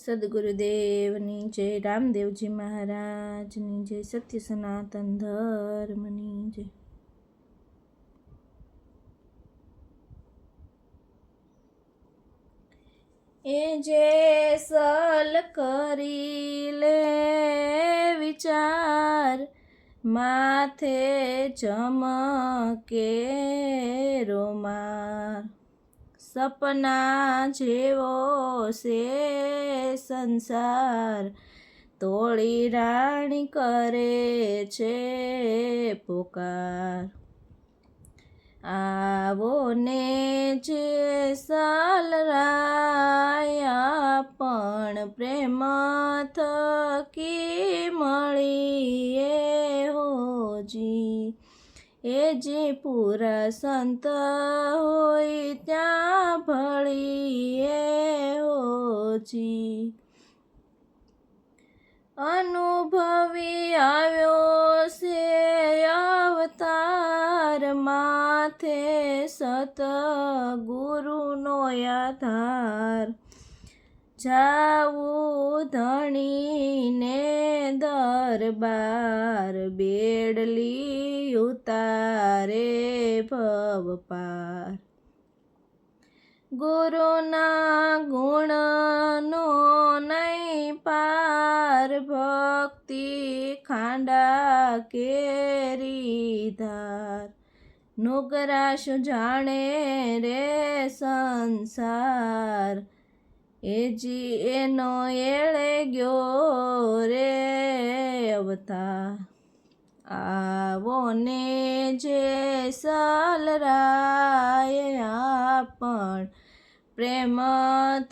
સદગુરુદેવની જય, રામદેવજી મહારાજની જય, સત્ય સનાતન ધર્મની જય. એ જે સલ કરી લે વિચાર, માથે ચમકે રોમાર. સપના જેવો છે સંસાર, તોળી રાણી કરે છે પોકાર. આવો ને જે સલરાયા પણ પ્રેમ થકી મળીએ હોજી. એ જે પૂરા સંત હોય ત્યાં ભળીએ હોજી. અનુભવી આવ્યો છે અવતાર, માથે સતગુરુનો આધાર. જાવું ધણીને દરબાર, બેડલી ઉતારે ભવ પાર. ગુરુના ગુણનો નહીં પાર, ભક્તિ ખાંડા કેરી ધાર. નુગરાશ જાણે રે સંસાર, એજી એનો એળે ગયો રે અવતાર. આવો ને જે સલરાયા પણ પ્રેમ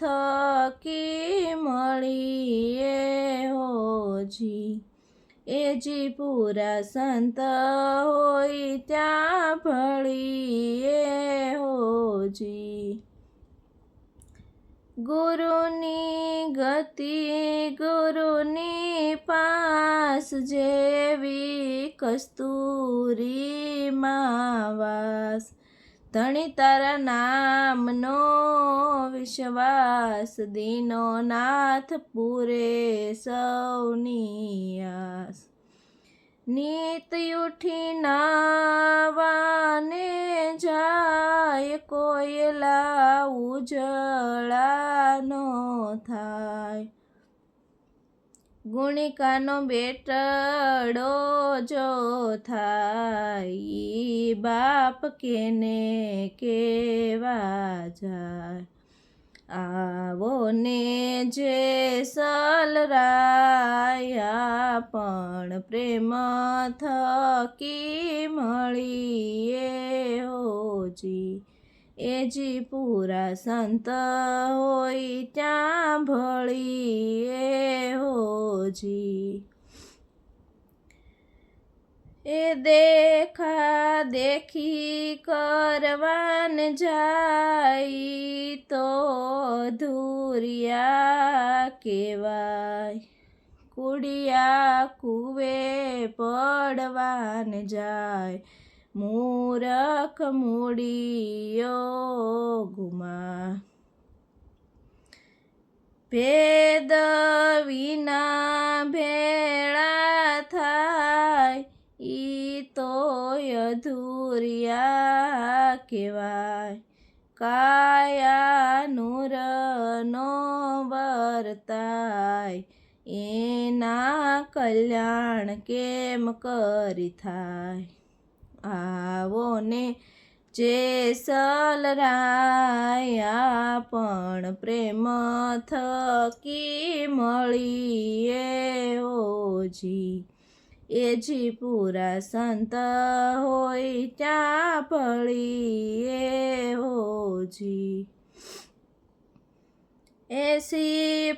થકી મળીએ હોજી. એ જી પૂરા સંત હોય ત્યાં ભળીએ હોજી. ગુરુની ગતિ ગુરુની પાસ, જેવી કસ્તુરી માવાસ. ધણી તારા નામનો વિશ્વાસ, દીનો નાથ પૂરે સૌની આસ. નીત ઉઠી નાવાને જાય, કોયલા ઉજળા નો થાય. ગુણિકાનો બેટડો જો થાય, બાપ કેને કેવા જાય. આવો ને જે સલરાયા પણ પ્રેમ થકી મળીએ હોજી. એ જી પૂરા સંત હોય ત્યાં ભળીએ હોજી. એ દેખા દેખી કરવાન જાય, તો ધુરિયા કેવાય. કુડિયા કુવે પડવાન જાય, મૂરખ મૂડીયો ગુમા. ભેદ વિના ભેળા થાય, ઈ તો અધુરિયા કહેવાય. કાયા નૂરનો વર્તાય, એના કલ્યાણ કેમ કરી થાય. આવો ને જે સલરાયા પણ પ્રેમ થકી મળીએ હોજી. એ જી પૂરા સંત હોય ત્યાં ભળીએ હોજી. એસી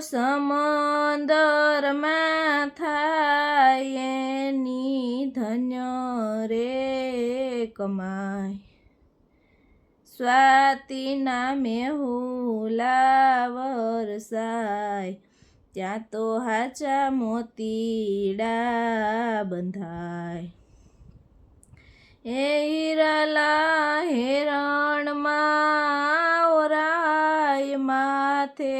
સમંદરમાં થાય, એની ધન્ય રે કમાય. સ્વાતિ નામે હુલા વરસાય, ત્યાં તો હાચા મોતીડા બંધાય. એ હિરલા હેરણમાં ઓરાય માથે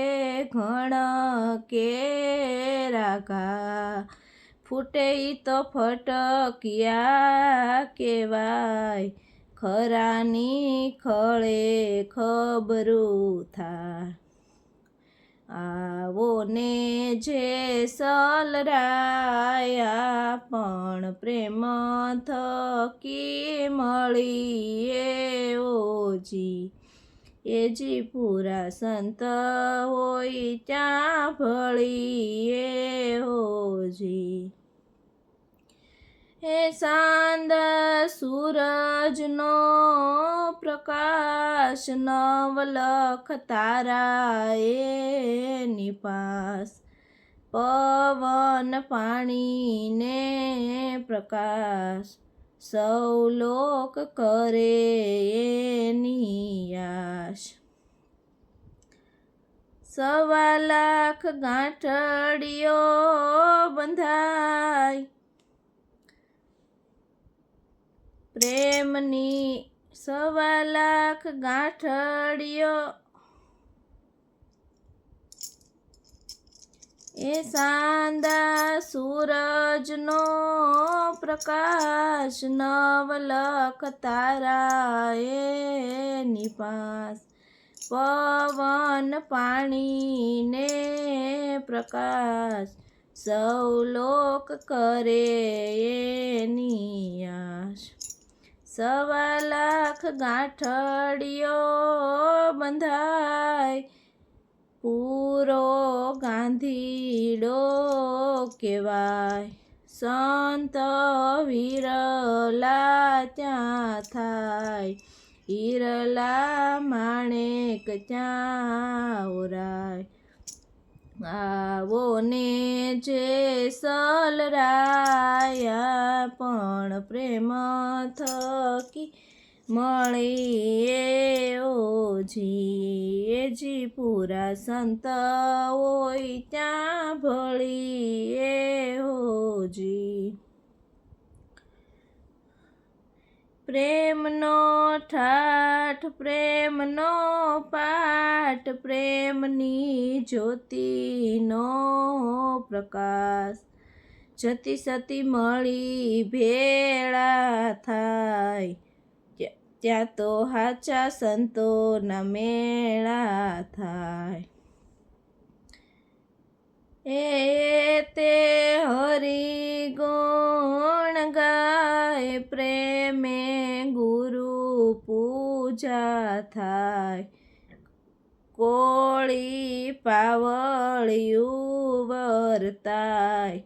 ઘણ કેરા ઘા ફૂટે ઈ તો ફટકિયા કેવાય ખરાની ખળે ખબરું થાય આવો ને જે સલરાયા પણ પ્રેમ થકી મળીએ ઓજી એજી પૂરા સંત હોય ત્યાં ભળીએ ઓજી એ સાંદ સૂરજનો પ્રકાશ નવલખ તારા એની પાસ પવન પાણીને પ્રકાશ સૌ લોક કરે એની આશ 1.25 લાખ ગાંઠડીઓ બંધાય પ્રેમની 1.25 લાખ ગાંઠડીઓ એ સાંદા સૂરજનો પ્રકાશ નવલખ તારા એની પાસ પવન પાણીને પ્રકાશ સૌ લોક કરે એની આશ 1.25 લાખ ગાંઠડીઓ બંધાય પૂરો ગાંધીડો કહેવાય સંત વિરલા ત્યાં થાય હિરલા માણેક ત્યાં ઓરાય આવો ને જે સલરાયા પણ પ્રેમ થકી મળીએ ઓજી એજી પૂરા સંત હોય ત્યાં ભળીએ ઓજી પ્રેમનો ઠાઠ પ્રેમનો પાઠ પ્રેમની જ્યોતિનો પ્રકાશ જતી સતી મળી ભેળા થાય ત્યાં તો હાચા સંતોના મેળા થાય એ તે હરિ ગુણ ગાય પ્રેમે ગુરુ પૂજા થાય કોળી પાવળિયું વર્તાય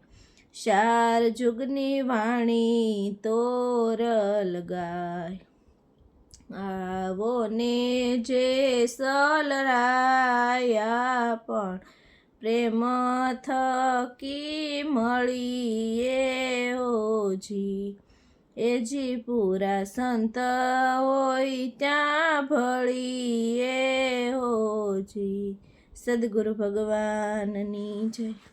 4 જુગની વાણી તોરલ ગાય આવો ને જે સલરાયા પણ પ્રેમ થકી મળીએ ઓજી એજી પૂરા સંત હોય ત્યાં ભળીએ ઓજી સદગુરુ ભગવાનની જય